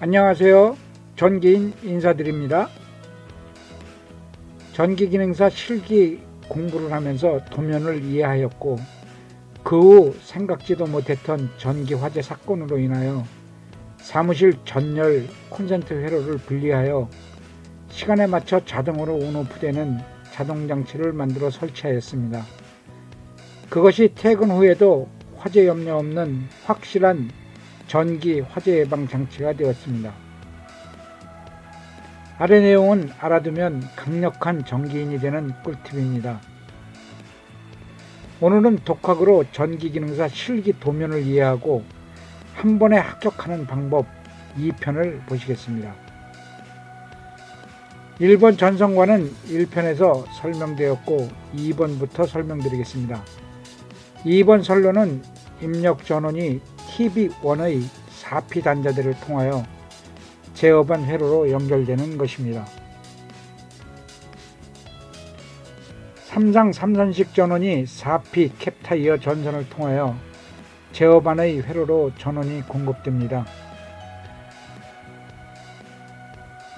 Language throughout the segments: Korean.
안녕하세요. 전기인 인사드립니다. 전기기능사 실기 공부를 하면서 도면을 이해하였고 그 후 생각지도 못했던 전기화재 사건으로 인하여 사무실 전열 콘센트 회로를 분리하여 시간에 맞춰 자동으로 온오프되는 자동장치를 만들어 설치하였습니다. 그것이 퇴근 후에도 화재 염려 없는 확실한 전기 화재 예방 장치가 되었습니다. 아래 내용은 알아두면 강력한 전기인이 되는 꿀팁입니다. 오늘은 독학으로 전기기능사 실기 도면을 이해하고 한 번에 합격하는 방법 2편을 보시겠습니다. 1번 전선관은 1편에서 설명되었고 2번부터 설명드리겠습니다. 2번 선로는 입력 전원이 TB1의 4P 단자대를 통하여 제어반 회로로 연결되는 것입니다. 3상 3선식 전원이 4P 캡타이어 전선을 통하여 제어반의 회로로 전원이 공급됩니다.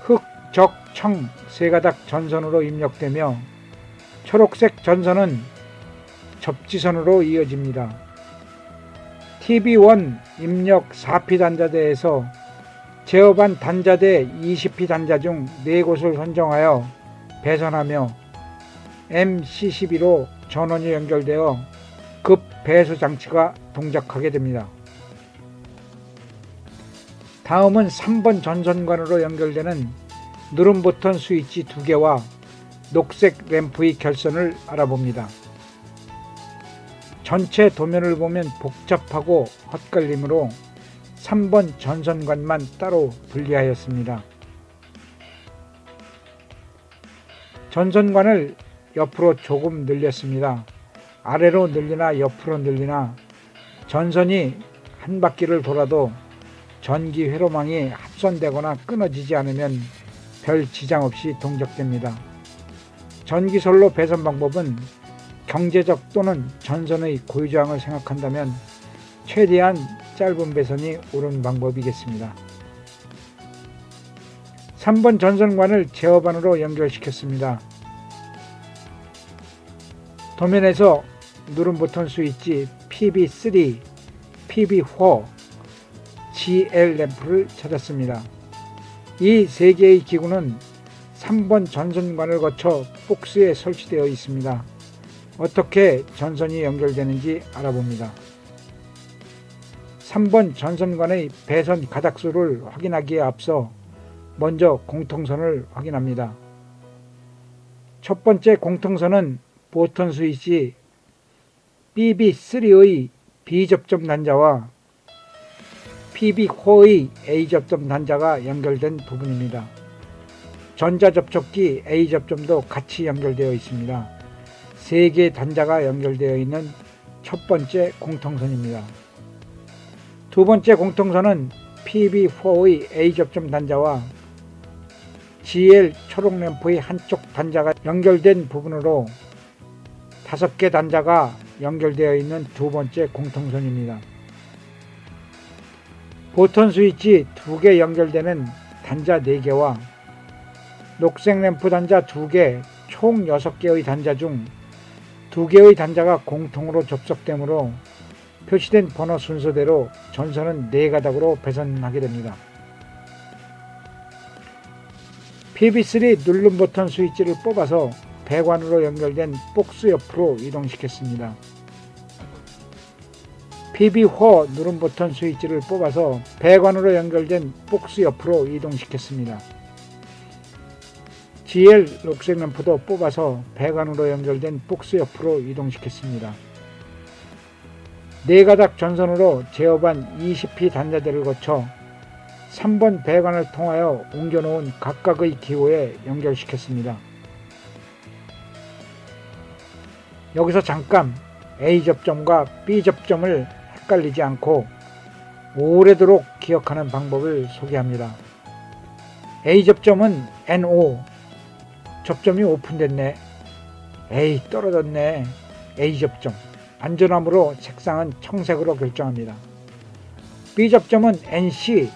흑, 적, 청 세 가닥 전선으로 입력되며 초록색 전선은 접지선으로 이어집니다. TB1 입력 4P 단자대에서 제어반 단자대 20P 단자 중 4곳을 선정하여 배선하며 MC12로 전원이 연결되어 급 배수 장치가 동작하게 됩니다. 다음은 3번 전선관으로 연결되는 누름 버튼 스위치 2개와 녹색 램프의 결선을 알아봅니다. 전체 도면을 보면 복잡하고 헛갈리므로 3번 전선관만 따로 분리하였습니다. 전선관을 옆으로 조금 늘렸습니다. 아래로 늘리나 옆으로 늘리나 전선이 한 바퀴를 돌아도 전기 회로망이 합선되거나 끊어지지 않으면 별 지장 없이 동작됩니다. 전기선로 배선 방법은 경제적 또는 전선의 고유저항을 생각한다면 최대한 짧은 배선이 옳은 방법이겠습니다. 3번 전선관을 제어반으로 연결시켰습니다. 도면에서 누름 버튼 스위치 PB3, PB4, GL 램프를 찾았습니다. 이 세 개의 기구는 3번 전선관을 거쳐 복스에 설치되어 있습니다. 어떻게 전선이 연결되는지 알아봅니다. 3번 전선관의 배선 가닥수를 확인하기에 앞서 먼저 공통선을 확인합니다. 첫 번째 공통선은 버튼 스위치 BB3의 B접점 단자와 PB4의 A접점 단자가 연결된 부분입니다. 전자접촉기 A접점도 같이 연결되어 있습니다. 3개 단자가 연결되어 있는 첫 번째 공통선입니다. 두 번째 공통선은 PB4의 A접점 단자와 GL 초록 램프의 한쪽 단자가 연결된 부분으로 5개 단자가 연결되어 있는 두 번째 공통선입니다. 버튼 스위치 2개 연결되는 단자 4개와 녹색 램프 단자 2개, 총 6개의 단자 중 2개의 단자가 공통으로 접속되므로 표시된 번호 순서대로 전선은 4가닥으로 배선하게 됩니다. PB3 누름 버튼 스위치를 뽑아서 배관으로 연결된 복스 옆으로 이동시켰습니다. PB4 누름 버튼 스위치를 뽑아서 배관으로 연결된 복스 옆으로 이동시켰습니다. GL 녹색 램프도 뽑아서 배관으로 연결된 복스 옆으로 이동시켰습니다. 4가닥 전선으로 제어반 20P 단자대를 거쳐 3번 배관을 통하여 옮겨놓은 각각의 기호에 연결시켰습니다. 여기서 잠깐 A접점과 B접점을 헷갈리지 않고 오래도록 기억하는 방법을 소개합니다. A접점은 NO, 접점이 오픈됐네. 에이, 떨어졌네. A접점, 안전함으로 색상은 청색으로 결정합니다. B접점은 NC,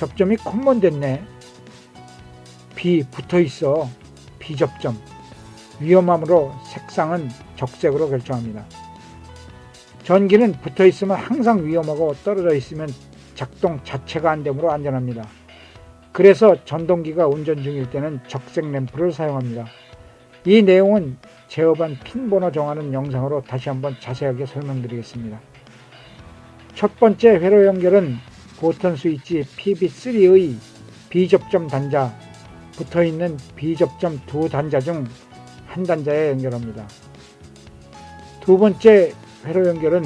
접점이 콤몬 됐네. B 붙어있어. B접점. 위험함으로 색상은 적색으로 결정합니다. 전기는 붙어있으면 항상 위험하고 떨어져 있으면 작동 자체가 안 되므로 안전합니다. 그래서 전동기가 운전 중일 때는 적색 램프를 사용합니다. 이 내용은 제어반 핀 번호 정하는 영상으로 다시 한번 자세하게 설명드리겠습니다. 첫 번째 회로 연결은 보턴 스위치 PB3의 B접점 단자, 붙어있는 B접점 두 단자 중 한 단자에 연결합니다. 두 번째 회로 연결은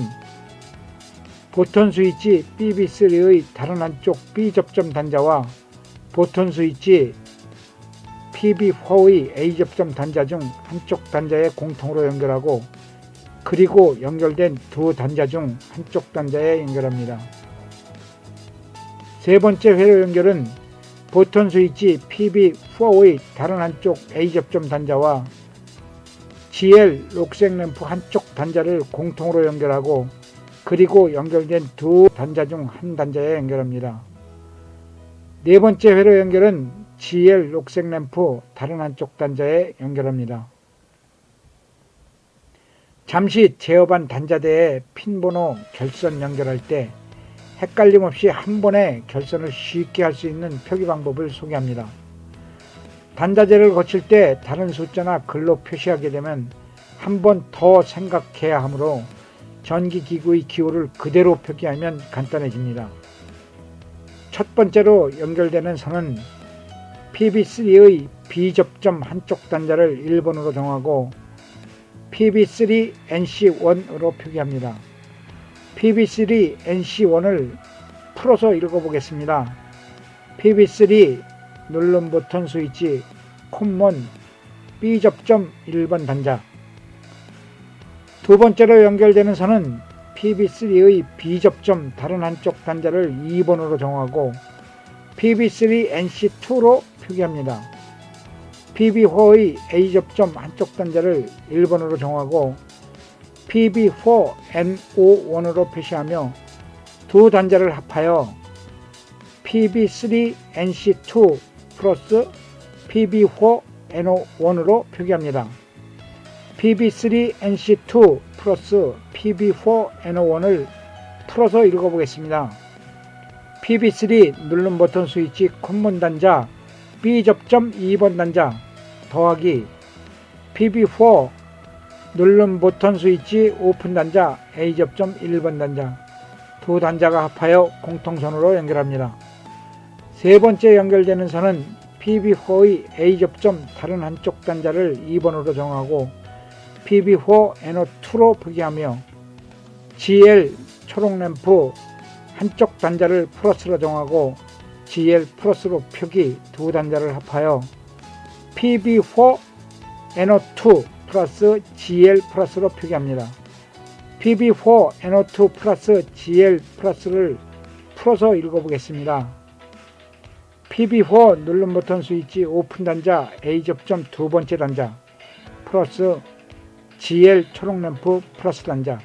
보턴 스위치 PB3의 다른 한쪽 B접점 단자와 보턴 스위치 PB4의 A접점 단자 중 한쪽 단자에 공통으로 연결하고 그리고 연결된 두 단자 중 한쪽 단자에 연결합니다. 세 번째 회로 연결은 보턴 스위치 PB4의 다른 한쪽 A접점 단자와 GL 녹색 램프 한쪽 단자를 공통으로 연결하고 그리고 연결된 두 단자 중 한 단자에 연결합니다. 네 번째 회로 연결은 GL 녹색 램프 다른 한쪽 단자에 연결합니다. 잠시 제어반 단자대에 핀 번호 결선 연결할 때 헷갈림 없이 한 번에 결선을 쉽게 할 수 있는 표기 방법을 소개합니다. 단자재를 거칠 때 다른 숫자나 글로 표시하게 되면 한 번 더 생각해야 하므로 전기기구의 기호를 그대로 표기하면 간단해집니다. 첫 번째로 연결되는 선은 PB3의 B접점 한쪽 단자를 1번으로 정하고 PB3NC1으로 표기합니다. PB3NC1을 풀어서 읽어보겠습니다. PB3 누름 버튼 스위치 콤몬 B접점 1번 단자. 두 번째로 연결되는 선은 PB3의 B접점 다른 한쪽 단자를 2번으로 정하고 PB3NC2로 표기합니다. PB4의 A접점 한쪽 단자를 1번으로 정하고 PB4NO1으로 표시하며 두 단자를 합하여 PB3NC2 플러스 PB4NO1으로 표기합니다. PB3NC2 플러스 PB4NO1을 풀어서 읽어보겠습니다. PB3 누름 버튼 스위치 콤몬 단자 B접점 2번 단자 더하기 PB4 누름 버튼 스위치 오픈 단자 A접점 1번 단자 두 단자가 합하여 공통선으로 연결합니다. 세 번째 연결되는 선은 PB4의 A접점 다른 한쪽 단자를 2번으로 정하고 PB4NO2로 표기하며 GL 초록 램프 한쪽 단자를 플러스로 정하고 GL 플러스로 표기 두 단자를 합하여 PB4NO2 플러스 GL 플러스로 표기합니다. PB4NO2 플러스 GL 플러스를 풀어서 읽어보겠습니다. PB4 누름 버튼 스위치 오픈 단자 A접점 두 번째 단자 플러스 GL 초록 램프 플러스 단자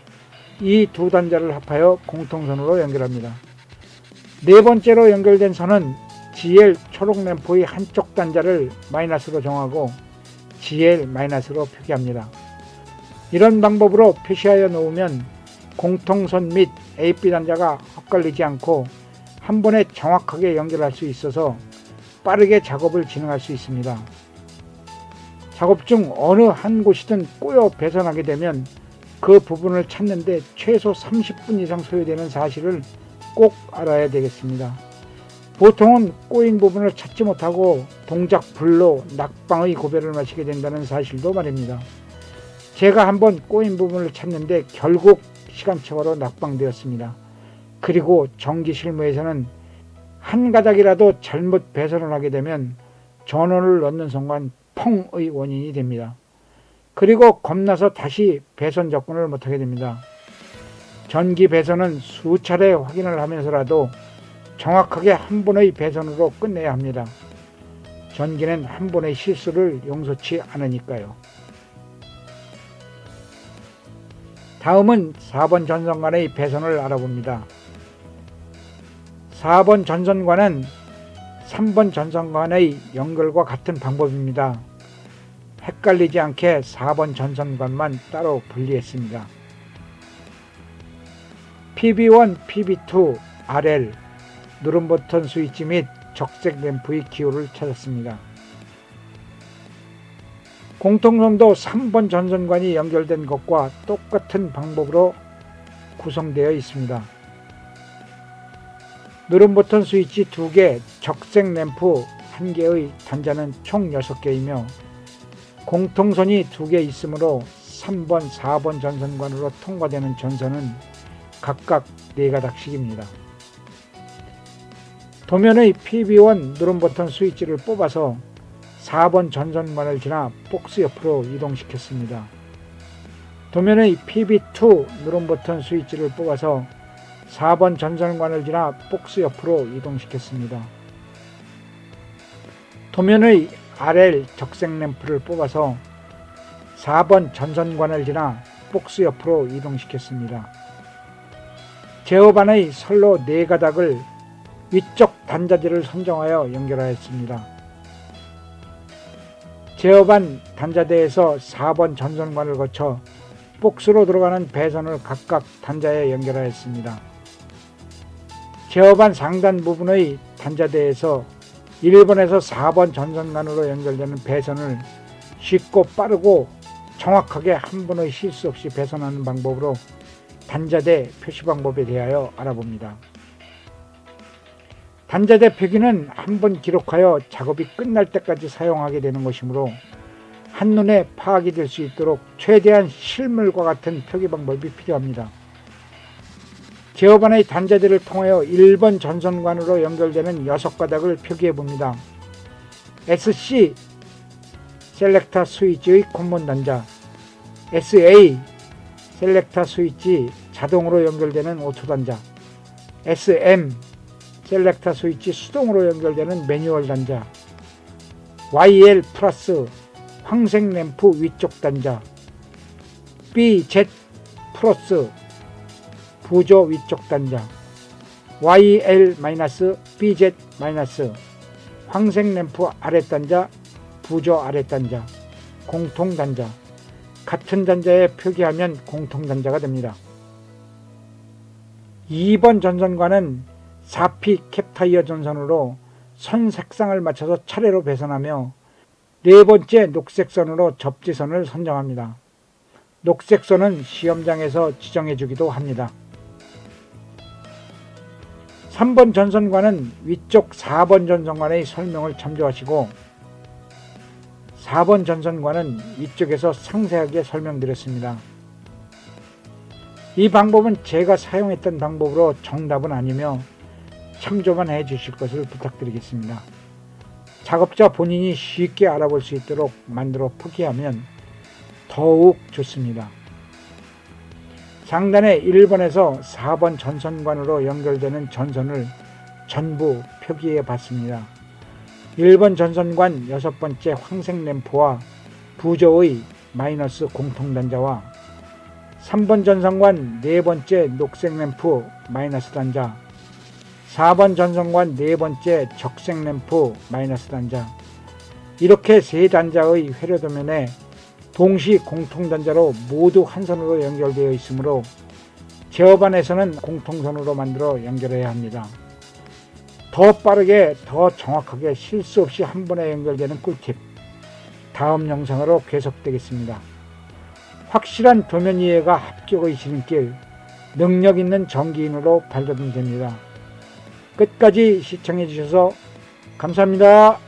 이 두 단자를 합하여 공통선으로 연결합니다. 네 번째로 연결된 선은 GL 초록 램프의 한쪽 단자를 마이너스로 정하고 GL 마이너스로 표기합니다. 이런 방법으로 표시하여 놓으면 공통선 및 AB 단자가 헛갈리지 않고 한 번에 정확하게 연결할 수 있어서 빠르게 작업을 진행할 수 있습니다. 작업 중 어느 한 곳이든 꼬여 배선하게 되면 그 부분을 찾는데 최소 30분 이상 소요되는 사실을 꼭 알아야 되겠습니다. 보통은 꼬인 부분을 찾지 못하고 동작 불로 낙방의 고배를 마시게 된다는 사실도 말입니다. 제가 한번 꼬인 부분을 찾는데 결국 시간초과로 낙방되었습니다. 그리고 전기 실무에서는 한 가닥이라도 잘못 배선을 하게 되면 전원을 넣는 순간 펑의 원인이 됩니다. 그리고 겁나서 다시 배선 접근을 못하게 됩니다. 전기 배선은 수차례 확인을 하면서라도 정확하게 한 번의 배선으로 끝내야 합니다. 전기는 한 번의 실수를 용서치 않으니까요. 다음은 4번 전선관의 배선을 알아봅니다. 4번 전선관은 3번 전선관의 연결과 같은 방법입니다. 헷갈리지 않게 4번 전선관만 따로 분리했습니다. PB1, PB2, RL, 누름 버튼 스위치 및 적색 램프의 기호를 찾았습니다. 공통선도 3번 전선관이 연결된 것과 똑같은 방법으로 구성되어 있습니다. 누름 버튼 스위치 2개, 적색 램프 1개의 단자는 총 6개이며 공통선이 2개 있으므로 3번, 4번 전선관으로 통과되는 전선은 각각 4가닥씩입니다. 도면의 PB1 누름 버튼 스위치를 뽑아서 4번 전선관을 지나 복스 옆으로 이동시켰습니다. 도면의 PB2 누름 버튼 스위치를 뽑아서 4번 전선관을 지나 복스 옆으로 이동시켰습니다. 도면의 RL 적색 램프를 뽑아서 4번 전선관을 지나 복스 옆으로 이동시켰습니다. 제어반의 선로 4가닥을 위쪽 단자재를 선정하여 연결하였습니다. 제어반 단자대에서 4번 전선관을 거쳐 복스로 들어가는 배선을 각각 단자에 연결하였습니다. 제어반 상단 부분의 단자대에서 1번에서 4번 전선관으로 연결되는 배선을 쉽고 빠르고 정확하게 한 번의 실수 없이 배선하는 방법으로 단자대 표시 방법에 대하여 알아봅니다. 단자대 표기는 한 번 기록하여 작업이 끝날 때까지 사용하게 되는 것이므로 한눈에 파악이 될 수 있도록 최대한 실물과 같은 표기 방법이 필요합니다. 제어반의 단자대를 통하여 1번 전선관으로 연결되는 6가닥을 표기해 봅니다. SC 셀렉터 스위치의 콤본 단자, SA 셀렉터 스위치 자동으로 연결되는 오토 단자, SM 셀렉터 스위치 수동으로 연결되는 매뉴얼 단자, YL 플러스 황색 램프 위쪽 단자, BZ 플러스 부조 위쪽 단자, YL-BZ- 황색 램프 아래 단자, 부조 아래 단자, 공통 단자, 같은 단자에 표기하면 공통 단자가 됩니다. 2번 전선관은 4P 캡타이어 전선으로 선 색상을 맞춰서 차례로 배선하며 4번째 녹색선으로 접지선을 선정합니다. 녹색선은 시험장에서 지정해 주기도 합니다. 3번 전선관은 위쪽 4번 전선관의 설명을 참조하시고 4번 전선관은 위쪽에서 상세하게 설명드렸습니다. 이 방법은 제가 사용했던 방법으로 정답은 아니며 참조만 해 주실 것을 부탁드리겠습니다. 작업자 본인이 쉽게 알아볼 수 있도록 만들어 표기하면 더욱 좋습니다. 상단에 1번에서 4번 전선관으로 연결되는 전선을 전부 표기해 봤습니다. 1번 전선관 6번째 황색 램프와 부조의 마이너스 공통 단자와 3번 전선관 4번째 녹색 램프 마이너스 단자, 4번 전선관 4번째 적색 램프 마이너스 단자, 이렇게 3단자의 회로도면에 동시 공통단자로 모두 한 선으로 연결되어 있으므로 제어반에서는 공통선으로 만들어 연결해야 합니다. 더 빠르게 더 정확하게 실수 없이 한 번에 연결되는 꿀팁, 다음 영상으로 계속되겠습니다. 확실한 도면 이해가 합격의 지름길, 능력 있는 전기인으로 발돋움됩니다. 끝까지 시청해 주셔서 감사합니다.